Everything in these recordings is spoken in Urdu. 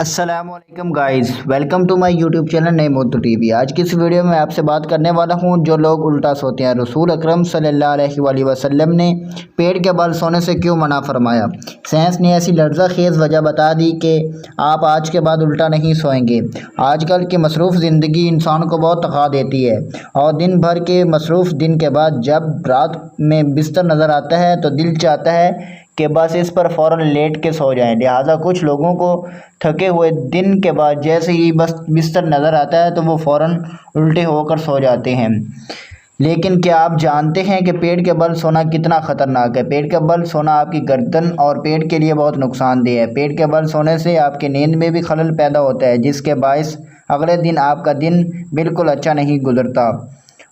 السلام علیکم guys, welcome to my YouTube channel نئی موتو ٹی وی۔ آج کی اس ویڈیو میں آپ سے بات کرنے والا ہوں جو لوگ الٹا سوتے ہیں۔ رسول اکرم صلی اللہ علیہ وآلہ وسلم نے پیٹ کے بل سونے سے کیوں منع فرمایا؟ سائنس نے ایسی لرزہ خیز وجہ بتا دی کہ آپ آج کے بعد الٹا نہیں سوئیں گے۔ آج کل کی مصروف زندگی انسان کو بہت تھکا دیتی ہے اور دن بھر کے مصروف دن کے بعد جب رات میں بستر نظر آتا ہے تو دل چاہتا ہے کہ بس اس پر فوراً لیٹ کے سو جائیں۔ لہٰذا کچھ لوگوں کو تھکے ہوئے دن کے بعد جیسے ہی بس بستر نظر آتا ہے تو وہ فوراً الٹے ہو کر سو جاتے ہیں۔ لیکن کیا آپ جانتے ہیں کہ پیٹ کے بل سونا کتنا خطرناک ہے؟ پیٹ کے بل سونا آپ کی گردن اور پیٹ کے لیے بہت نقصان دہ ہے۔ پیٹ کے بل سونے سے آپ کے نیند میں بھی خلل پیدا ہوتا ہے، جس کے باعث اگلے دن آپ کا دن بالکل اچھا نہیں گزرتا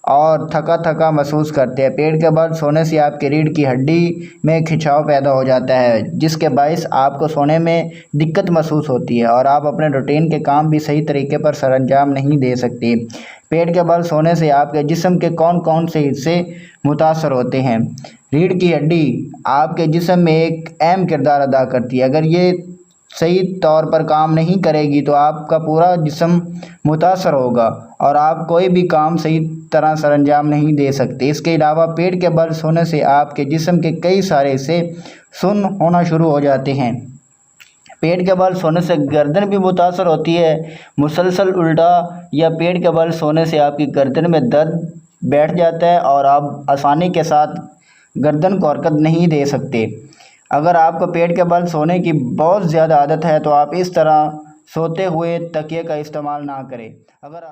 اور تھکا تھکا محسوس کرتے ہیں۔ پیٹ کے بل سونے سے آپ کے ریڑھ کی ہڈی میں کھنچاؤ پیدا ہو جاتا ہے، جس کے باعث آپ کو سونے میں دقت محسوس ہوتی ہے اور آپ اپنے روٹین کے کام بھی صحیح طریقے پر سر انجام نہیں دے سکتے۔ پیٹ کے بل سونے سے آپ کے جسم کے کون کون سے حصے متاثر ہوتے ہیں؟ ریڑھ کی ہڈی آپ کے جسم میں ایک اہم کردار ادا کرتی ہے۔ اگر یہ صحیح طور پر کام نہیں کرے گی تو آپ کا پورا جسم متاثر ہوگا اور آپ کوئی بھی کام صحیح طرح سر انجام نہیں دے سکتے۔ اس کے علاوہ پیٹ کے بل سونے سے آپ کے جسم کے کئی سارے حصے سن ہونا شروع ہو جاتے ہیں۔ پیٹ کے بل سونے سے گردن بھی متاثر ہوتی ہے۔ مسلسل الٹا یا پیٹ کے بل سونے سے آپ کی گردن میں درد بیٹھ جاتا ہے اور آپ آسانی کے ساتھ گردن کو حرکت نہیں دے سکتے۔ اگر آپ کو پیٹ کے بل سونے کی بہت زیادہ عادت ہے تو آپ اس طرح سوتے ہوئے تکیے کا استعمال نہ کریں۔ اگر